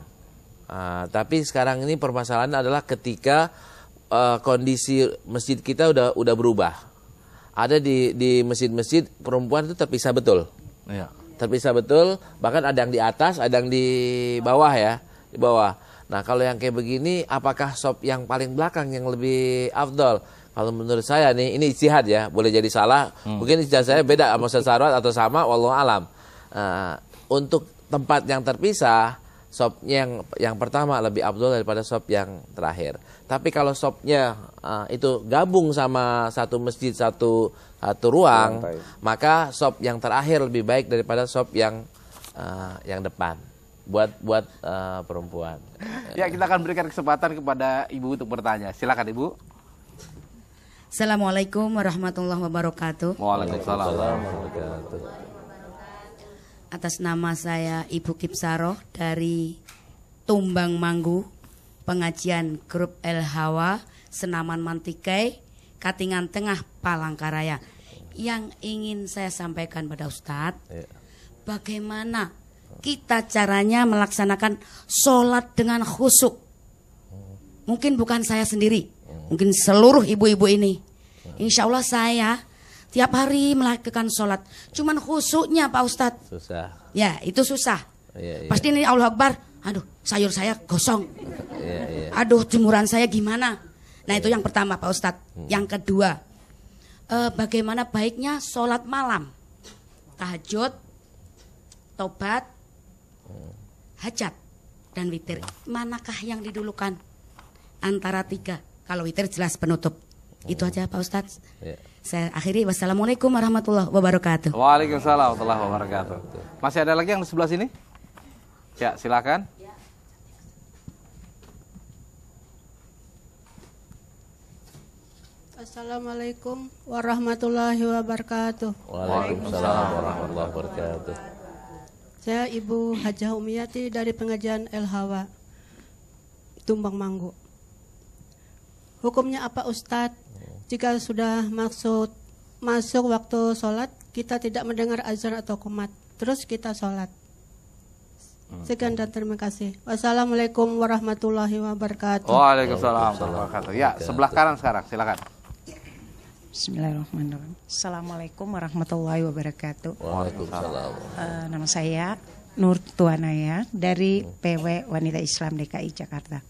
Tapi sekarang ini permasalahannya adalah ketika kondisi masjid kita udah berubah. Ada di masjid-masjid perempuan itu terpisah betul. Iya. Terpisah betul, bahkan ada yang di atas, ada yang di bawah ya, di bawah. Nah, kalau yang kayak begini, apakah sop yang paling belakang yang lebih afdol? Kalau menurut saya nih, ini ijtihad ya, boleh jadi salah. Mungkin ijtihad saya beda sama Ustaz Sarwat atau sama, wallahu alam. Untuk tempat yang terpisah, sop yang pertama lebih afdol daripada sop yang terakhir. Tapi kalau sopnya itu gabung sama satu masjid, satu ruang, maka sop yang terakhir lebih baik daripada sop yang depan. Buat perempuan. Ya, kita akan berikan kesempatan kepada Ibu untuk bertanya. Silakan Ibu. Assalamualaikum warahmatullahi wabarakatuh. Waalaikumsalam. Atas nama saya Ibu Kipsaroh dari Tumbang Manggu, pengajian grup El Hawa, Senaman Mantikai, Katingan Tengah, Palangkaraya. Yang ingin saya sampaikan pada Ustadz, bagaimana kita caranya melaksanakan sholat dengan khusyuk. Mungkin bukan saya sendiri, mungkin seluruh ibu-ibu ini. Insya Allah saya tiap hari melakukan sholat. Cuman khusyuknya Pak Ustadz, Susah. ya itu susah. Iya. Pasti ini Allah Akbar, aduh sayur saya gosong. Iya. Aduh jemuran saya gimana. Nah itu yang pertama Pak Ustadz. Yang kedua, bagaimana baiknya sholat malam, tahajud, tobat, hajat, dan witir. Manakah yang didulukan antara tiga? Kalau witir jelas penutup. Itu aja Pak Ustadz. Saya akhiri. Wassalamualaikum warahmatullahi wabarakatuh. Waalaikumsalam warahmatullahi wabarakatuh. Masih ada lagi yang di sebelah sini? Ya, silakan. Assalamualaikum warahmatullahi wabarakatuh. Waalaikumsalam warahmatullahi wabarakatuh. Saya Ibu Hajah Umiyati dari pengajian El Hawa, Tumbang Manggu. Hukumnya apa Ustadz? Jika sudah masuk waktu sholat, kita tidak mendengar azan atau qomat, terus kita sholat. Sekian dan terima kasih. Wassalamualaikum warahmatullahi wabarakatuh. Waalaikumsalam warahmatullahi wabarakatuh. Ya, sebelah kanan sekarang, silakan. Bismillahirrahmanirrahim. Assalamualaikum warahmatullahi wabarakatuh. Waalaikumsalam. Nama saya Nur Tuanaya dari PW Wanita Islam DKI Jakarta.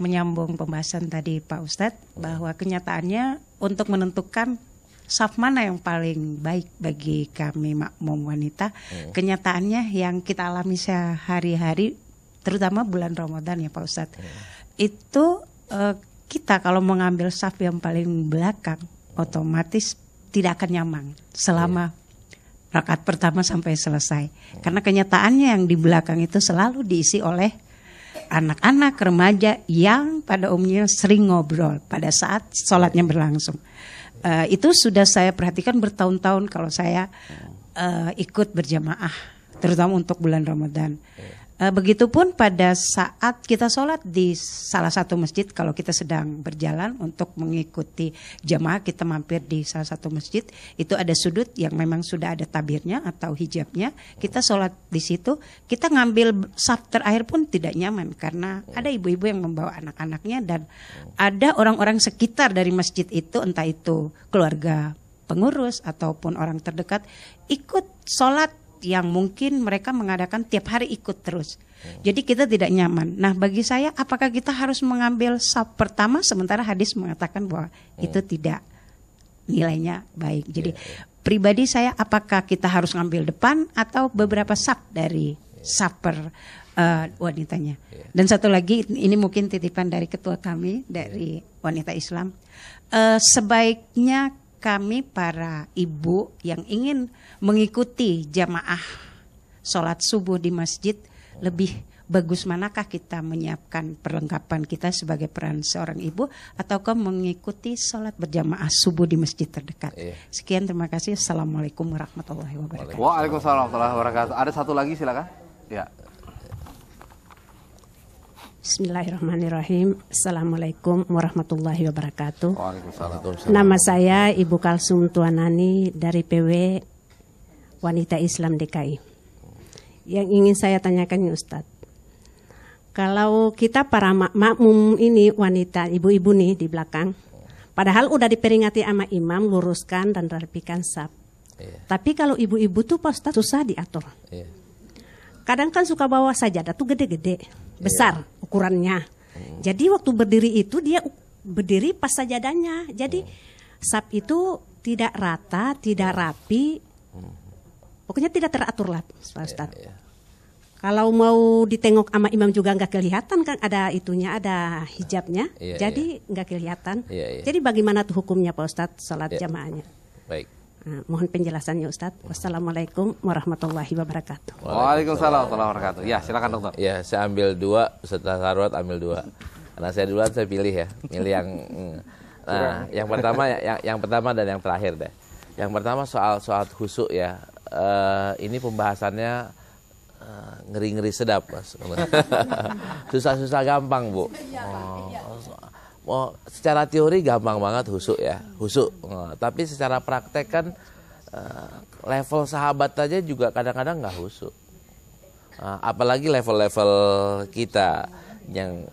Menyambung pembahasan tadi Pak Ustadz, bahwa kenyataannya untuk menentukan saf mana yang paling baik bagi kami makmum wanita, kenyataannya yang kita alami sehari-hari, terutama bulan Ramadan ya Pak Ustadz, itu kita kalau mengambil saf yang paling belakang, otomatis tidak akan nyaman selama rakaat pertama sampai selesai. Karena kenyataannya yang di belakang itu selalu diisi oleh anak-anak remaja yang pada umumnya sering ngobrol pada saat sholatnya berlangsung. Itu sudah saya perhatikan bertahun-tahun kalau saya ikut berjamaah, terutama untuk bulan Ramadan. Begitupun pada saat kita sholat di salah satu masjid, kalau kita sedang berjalan untuk mengikuti jamaah, kita mampir di salah satu masjid, itu ada sudut yang memang sudah ada tabirnya atau hijabnya, kita sholat di situ, kita ngambil saf terakhir pun tidak nyaman karena ada ibu-ibu yang membawa anak-anaknya dan ada orang-orang sekitar dari masjid itu, entah itu keluarga pengurus ataupun orang terdekat, ikut sholat yang mungkin mereka mengadakan tiap hari ikut terus. Jadi kita tidak nyaman. Nah bagi saya, apakah kita harus mengambil saf pertama sementara hadis mengatakan bahwa itu tidak nilainya baik. Jadi pribadi saya, apakah kita harus ngambil depan atau beberapa saf dari saf per wanitanya. Dan satu lagi, ini mungkin titipan dari ketua kami dari Wanita Islam. Sebaiknya kami para ibu yang ingin mengikuti jamaah sholat subuh di masjid, lebih bagus manakah kita menyiapkan perlengkapan kita sebagai peran seorang ibu ataukah mengikuti sholat berjamaah subuh di masjid terdekat. Sekian, terima kasih. Assalamualaikum warahmatullahi wabarakatuh. Waalaikumsalam warahmatullahi wabarakatuh. Ada satu lagi silakan. Ya. Bismillahirrahmanirrahim. Assalamualaikum warahmatullahi wabarakatuh. Waalaikumsalam. Nama saya Ibu Kalsum Tuanani dari PW Wanita Islam DKI. Yang ingin saya tanyakan ya Ustadz, Kalau kita para makmum ini wanita, ibu-ibu nih di belakang, padahal udah diperingati sama imam, luruskan dan rapikan saf. Tapi kalau ibu-ibu tuh Pak Ustadz susah diatur. Kadang kan suka bawa sajadah tuh gede-gede, besar ukurannya. Jadi waktu berdiri itu dia berdiri pas sajadahnya. Jadi saf itu tidak rata, tidak rapi, pokoknya tidak teratur lah Pak Ustadz. Kalau mau ditengok sama imam juga nggak kelihatan kan, ada itunya, ada hijabnya, jadi nggak kelihatan. Jadi bagaimana tuh hukumnya Pak Ustadz salat jamaahnya? Baik. Nah, mohon penjelasannya Ustadz. Wassalamualaikum warahmatullahi wabarakatuh. Waalaikumsalam warahmatullahi wabarakatuh. Ya silakan dokter. Ya saya ambil 2, setelah Sarwat ambil 2. Karena saya duluan saya pilih ya, milih yang. Nah, yang pertama dan yang terakhir deh. Yang pertama soal khusyuk ya. Ini pembahasannya ngeri-ngeri sedap, Mas. Susah-susah gampang, Bu. Secara teori gampang banget khusyuk ya, khusyuk. Tapi secara praktek kan level sahabat aja juga kadang-kadang nggak khusyuk. Apalagi level-level kita yang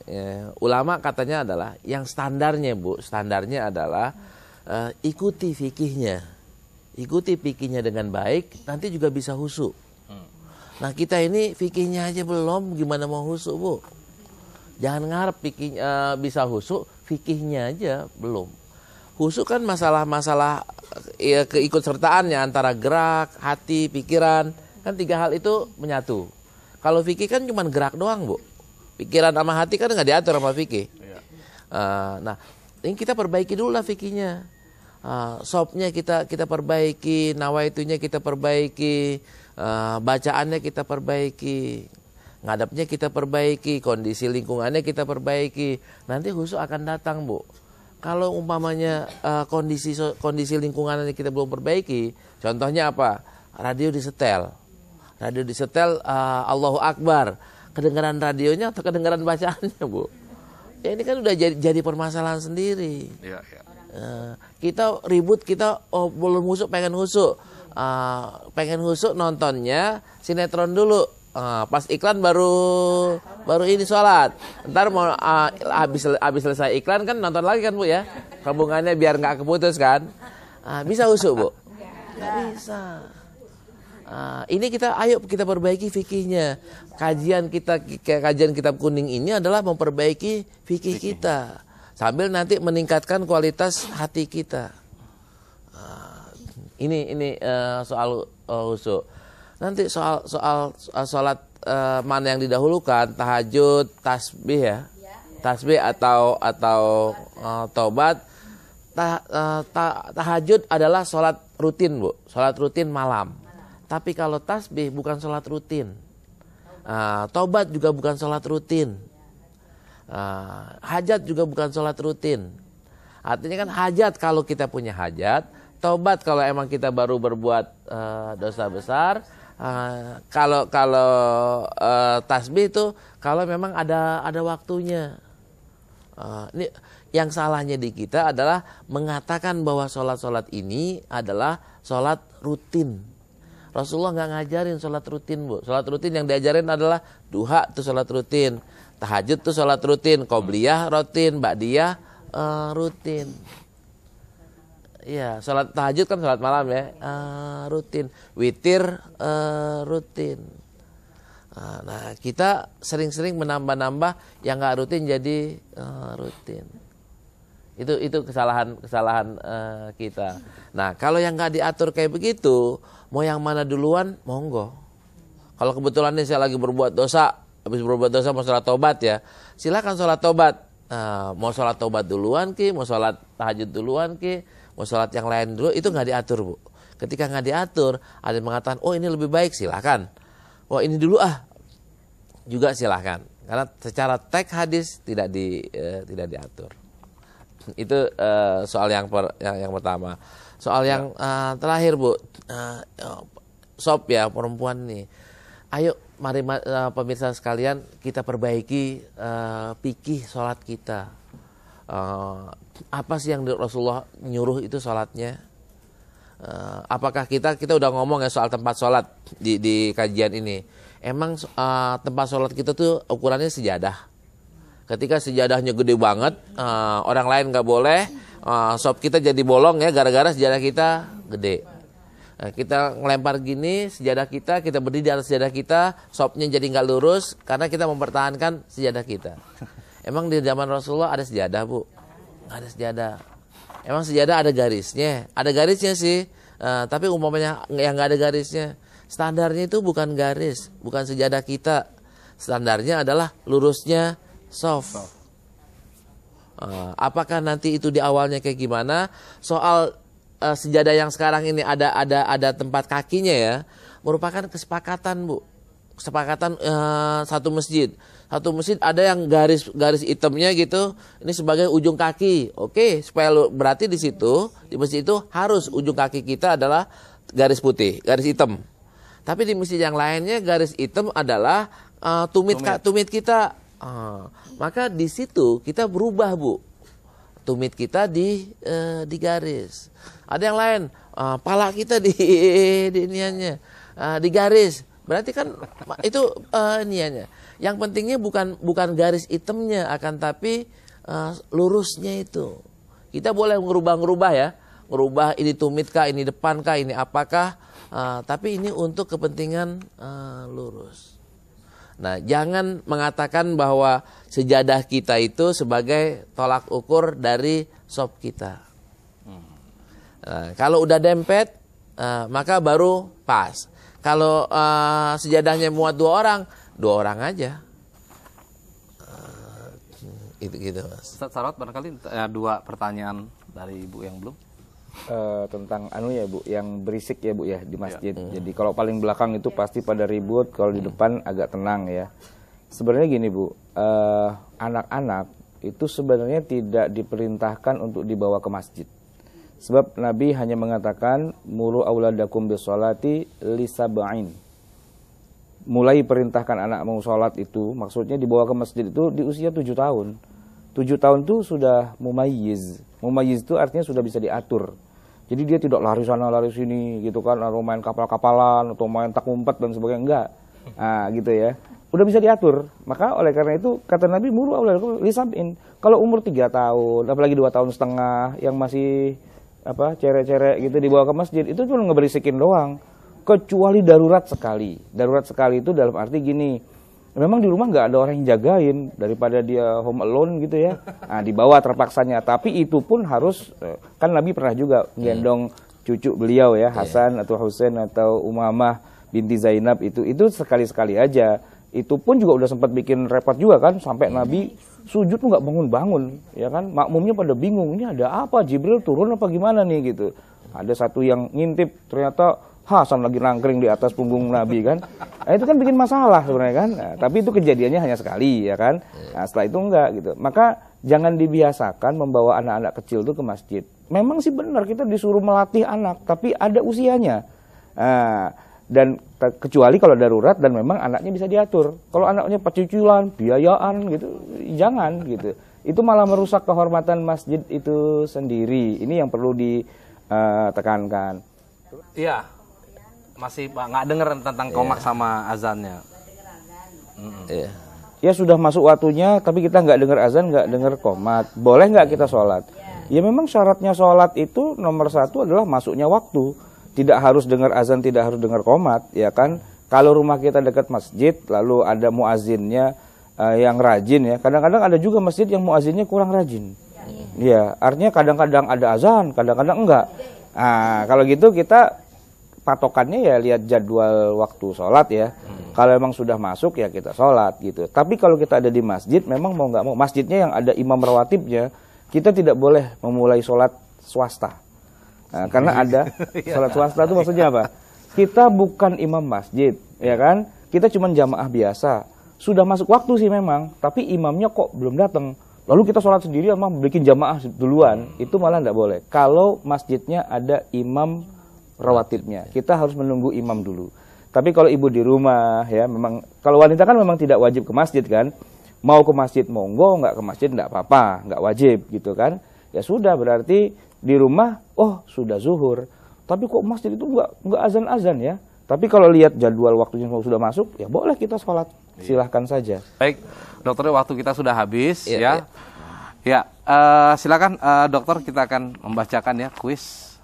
ulama katanya adalah yang standarnya, Bu. Standarnya adalah ikuti fikihnya. Ikuti fikihnya dengan baik, nanti juga bisa khusyuk. Nah kita ini fikihnya aja belum, gimana mau khusyuk, Bu? Jangan ngarep fikihnya bisa khusyuk, fikihnya aja belum. Khusyuk kan masalah-masalah ya, keikutsertaannya antara gerak, hati, pikiran. Kan 3 hal itu menyatu. Kalau fikih kan cuma gerak doang, Bu. Pikiran sama hati kan nggak diatur sama fikih. Nah ini kita perbaiki dulu lah fikihnya. Sopnya kita perbaiki, nawaitunya kita perbaiki. Bacaannya kita perbaiki, ngadapnya kita perbaiki, kondisi lingkungannya kita perbaiki. Nanti khusyuk akan datang, Bu. Kalau umpamanya kondisi lingkungannya kita belum perbaiki, contohnya apa? Radio disetel, Allahu Akbar, kedengaran radionya atau kedengaran bacaannya, Bu? Ya ini kan udah jadi permasalahan sendiri. Kita ribut, kita belum khusyuk, pengen khusyuk. Pengen khusyuk nontonnya sinetron dulu, pas iklan baru ini sholat. Ntar mau habis selesai iklan kan nonton lagi kan, Bu ya, hubungannya biar nggak keputus kan. Bisa khusyuk, Bu? Nggak bisa. Ini ayo kita perbaiki fikihnya. Kajian kitab kuning ini adalah memperbaiki fikih kita sambil nanti meningkatkan kualitas hati kita. Ini soal khusyuk. Nanti soal sholat mana yang didahulukan, tahajud, tasbih ya, tasbih atau tobat. Tahajud adalah sholat rutin, Bu, sholat rutin malam. Tapi kalau tasbih bukan sholat rutin, tobat juga bukan sholat rutin, hajat juga bukan sholat rutin. Artinya kan hajat kalau kita punya hajat. Tobat kalau emang kita baru berbuat dosa besar. Kalau tasbih itu kalau memang ada waktunya. Ini yang salahnya di kita adalah mengatakan bahwa sholat ini adalah sholat rutin. Rasulullah nggak ngajarin sholat rutin, Bu. Sholat rutin yang diajarin adalah duha itu sholat rutin, tahajud itu sholat rutin, qobliyah rutin, ba'diyah rutin. Iya, sholat tahajud kan sholat malam ya, rutin. Witir rutin. Nah, kita sering-sering menambah-nambah yang nggak rutin jadi rutin. Itu kesalahan kita. Nah, kalau yang nggak diatur kayak begitu, mau yang mana duluan, monggo. Kalau kebetulan nih saya lagi berbuat dosa, habis berbuat dosa mau sholat tobat ya, silakan sholat tobat. Mau sholat tobat duluan ki, mau sholat tahajud duluan ki, mau sholat yang lain dulu, itu nggak diatur, Bu. Ketika nggak diatur, ada yang mengatakan, oh ini lebih baik, silakan. Oh ini dulu juga silakan. Karena secara teks hadis tidak diatur. Itu soal yang pertama. Soal yang terakhir, Bu, sob ya perempuan nih. Ayo, mari pemirsa sekalian kita perbaiki fikih sholat kita. Apa sih yang Rasulullah nyuruh itu sholatnya? apakah kita udah ngomong ya soal tempat sholat di kajian ini. Emang tempat sholat kita tuh ukurannya sejadah. Ketika sejadahnya gede banget, orang lain nggak boleh, sop kita jadi bolong ya gara-gara sejadah kita gede. Kita ngelempar gini sejadah kita berdiri di atas sejadah kita, sopnya jadi nggak lurus karena kita mempertahankan sejadah kita. Emang di zaman Rasulullah ada sejadah, Bu? Nggak ada sejadah. Emang sejadah ada garisnya? Ada garisnya sih, tapi umpamanya yang nggak ada garisnya. Standarnya itu bukan garis, bukan sejadah kita. Standarnya adalah lurusnya soft. Apakah nanti itu di awalnya kayak gimana? Soal sejadah yang sekarang ini ada tempat kakinya ya, merupakan kesepakatan, Bu. Kesepakatan satu masjid. Satu masjid ada yang garis hitamnya gitu, ini sebagai ujung kaki. Oke, supaya berarti di situ di masjid itu harus ujung kaki kita adalah garis putih, garis hitam. Tapi di masjid yang lainnya garis hitam adalah tumit kita. Maka di situ kita berubah, Bu. Tumit kita di garis. Ada yang lain, pala kita di iniannya, di garis. Berarti kan itu iniannya. Yang pentingnya bukan garis hitamnya, akan tapi lurusnya itu. Kita boleh ngerubah ya, ngerubah ini tumit kah, ini depan kah, ini apakah. Tapi ini untuk kepentingan lurus. Nah, jangan mengatakan bahwa sejadah kita itu sebagai tolak ukur dari sop kita. Nah, kalau udah dempet, maka baru pas. Kalau sejadahnya muat dua orang aja. Gitu Mas. Ustaz Sarot, barangkali dua pertanyaan dari Ibu yang belum. Tentang ya Bu, yang berisik ya Bu ya di masjid. Jadi kalau paling belakang itu pasti pada ribut, kalau di depan agak tenang ya. Sebenarnya gini Bu, anak-anak itu sebenarnya tidak diperintahkan untuk dibawa ke masjid. Sebab Nabi hanya mengatakan muru auladakum bisolati lisab'in. Mulai perintahkan anak mau sholat itu, maksudnya dibawa ke masjid itu di usia 7 tahun. 7 tahun itu sudah mumayyiz. Mumayyiz itu artinya sudah bisa diatur. Jadi dia tidak lari sana lari sini gitu kan, atau main kapal-kapalan atau main tak umpet dan sebagainya, enggak. Nah, gitu ya. Udah bisa diatur. Maka oleh karena itu kata Nabi muru auladakum lisab'in. Kalau umur 3 tahun, apalagi 2 tahun setengah yang masih cerek-cerek gitu dibawa ke masjid, itu cuma ngeberisikin doang. Kecuali darurat sekali. Darurat sekali itu dalam arti gini, memang di rumah nggak ada orang yang jagain, daripada dia home alone gitu ya. Nah, dibawa terpaksanya. Tapi itu pun harus, kan Nabi pernah juga gendong cucu beliau ya, Hasan atau Husain atau Umamah binti Zainab itu sekali-sekali aja. Itu pun juga udah sempat bikin repot juga kan, sampai Nabi sujud tuh nggak bangun-bangun, ya kan? Makmumnya pada bingung, ini ada apa? Jibril turun apa gimana nih gitu. Ada satu yang ngintip, ternyata Hasan lagi nangkring di atas punggung Nabi kan. Nah, itu kan bikin masalah sebenarnya kan. Nah, tapi itu kejadiannya hanya sekali ya kan. Nah, setelah itu enggak gitu. Maka jangan dibiasakan membawa anak-anak kecil itu ke masjid. Memang sih benar kita disuruh melatih anak, tapi ada usianya. Nah, dan kecuali kalau darurat dan memang anaknya bisa diatur. Kalau anaknya pecuculan, biayaan gitu, jangan gitu. Itu malah merusak kehormatan masjid itu sendiri. Ini yang perlu ditekankan. Iya. Masih Pak nggak denger tentang komak sama azannya. Ya sudah masuk waktunya, tapi kita nggak dengar azan, nggak dengar komat. Boleh nggak kita sholat? Ya memang syaratnya sholat itu nomor 1 adalah masuknya waktu. Tidak harus dengar azan, tidak harus dengar komat, ya kan? Kalau rumah kita dekat masjid, lalu ada muazinnya yang rajin ya. Kadang-kadang ada juga masjid yang muazinnya kurang rajin. Ya, artinya kadang-kadang ada azan, kadang-kadang enggak. Nah, kalau gitu kita patokannya ya lihat jadwal waktu sholat ya. Kalau memang sudah masuk ya kita sholat gitu. Tapi kalau kita ada di masjid, memang mau nggak mau masjidnya yang ada imam rawatibnya, kita tidak boleh memulai sholat swasta. Nah, karena ada sholat swasta itu maksudnya apa? Kita bukan imam masjid, ya kan? Kita cuma jamaah biasa. Sudah masuk waktu sih memang, tapi imamnya kok belum datang. Lalu kita sholat sendiri sama bikin jamaah duluan, itu malah nggak boleh. Kalau masjidnya ada imam rawatibnya, kita harus menunggu imam dulu. Tapi kalau ibu di rumah ya, memang kalau wanita kan memang tidak wajib ke masjid kan. Mau ke masjid monggo, nggak ke masjid nggak apa-apa, nggak wajib gitu kan. Ya sudah berarti di rumah, oh sudah zuhur, tapi kok masjid itu nggak azan-azan ya. Tapi kalau lihat jadwal waktunya sudah masuk, ya boleh kita sholat. Silahkan saja. Baik, dokter, waktu kita sudah habis ya. Silakan dokter, kita akan membacakan ya kuis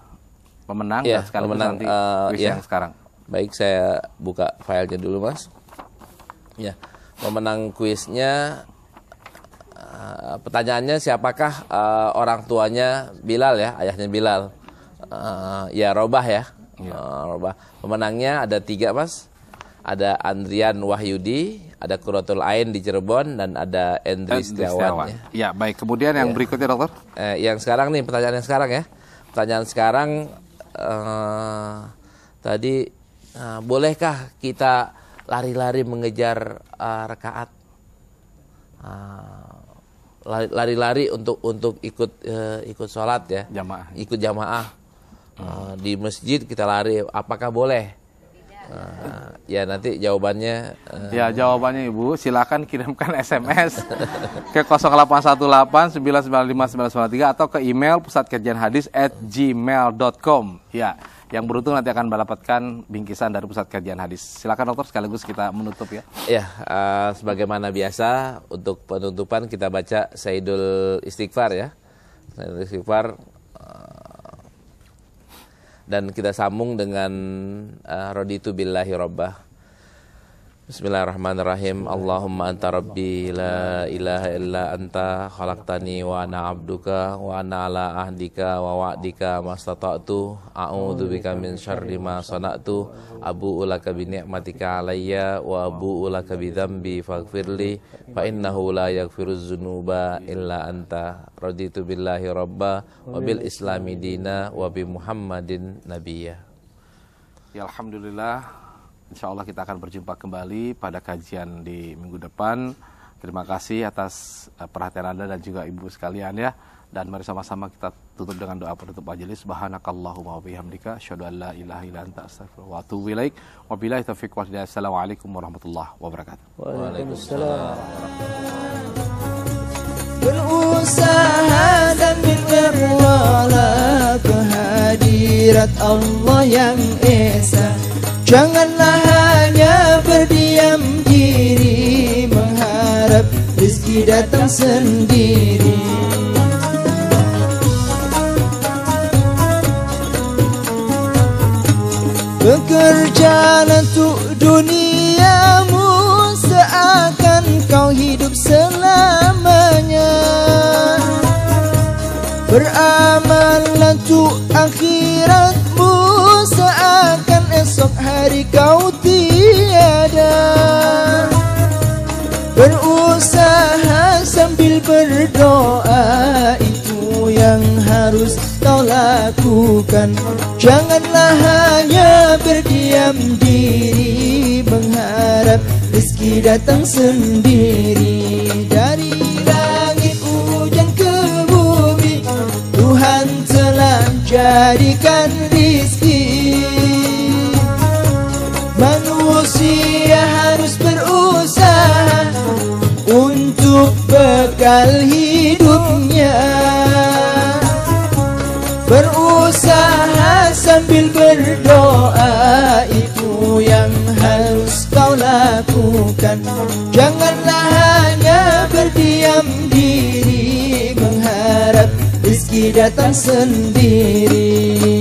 pemenang dan sekaligus nanti kuis yang sekarang. Baik, saya buka filenya dulu, Mas. Ya, pemenang kuisnya, pertanyaannya siapakah orang tuanya Bilal ya, ayahnya Bilal? Ya, Robah ya. Robah. Pemenangnya ada 3, Mas. Ada Andrian Wahyudi, ada Qurratul Ain di Cirebon, dan ada Endri Setiawan. Ya, baik. Kemudian yang berikutnya, dokter. Yang sekarang nih, pertanyaan yang sekarang ya. Pertanyaan sekarang tadi, bolehkah kita lari-lari mengejar rakaat? Lari-lari untuk ikut sholat ya, ikut jamaah. Di masjid kita lari, apakah boleh? Ya, nanti jawabannya. Ya, jawabannya Ibu, silakan kirimkan SMS ke 0818995993 atau ke email pusatkajianhadis@gmail.com. Ya, yang beruntung nanti akan mendapatkan bingkisan dari Pusat Kajian Hadis. Silakan dokter, sekaligus kita menutup ya. Ya, sebagaimana biasa untuk penutupan kita baca Sayyidul Istighfar ya. Sayyidul Istighfar. Dan kita sambung dengan raditu billahi rabbah. Bismillahirrahmanirrahim. Allahumma anta rabbi la ilaha illa anta khalaqtani wa ana abduka wa ana ala ahdika wa wa'dika mastata'tu a'udzu bika min syarri ma sana'tu abu'u laka bi ni'matika alayya wa abu'u laka bi dzambi faghfirli fa innahu la yaghfiruz dzunuba illa anta. Raditu billahi rabba wa bil islami dina wa bi Muhammadin nabiyya. Ya, alhamdulillah. Insya Allah kita akan berjumpa kembali pada kajian di minggu depan. Terima kasih atas perhatian Anda dan juga Ibu sekalian ya. Dan mari sama-sama kita tutup dengan doa penutup majelis. Subhanakallahumma wa bihamdika asyhadu an la ilaha illa anta astaghfiruka wa atubu ilaik. Wabillahi taufiq wal hidayah. Assalamualaikum warahmatullahi wabarakatuh. Waalaikumsalam. Berusaha dan berwala kehadirat Allah yang esa. Janganlah hanya berdiam diri mengharap rezeki datang sendiri. Bekerjalah untuk duniamu seakan kau hidup selamanya. Beramallah untuk akhiratmu seakan esok hari kau tiada. Berusaha sambil berdoa, itu yang harus kau lakukan. Janganlah hanya berdiam diri mengharap rezeki datang sendiri. Dari langit hujan ke bumi, Tuhan telah jadikan rizki. Manusia harus berusaha untuk bekal hidupnya. Berusaha sambil berdoa, itu yang harus kau lakukan. Janganlah hanya berdiam diri mengharap rezeki datang sendiri.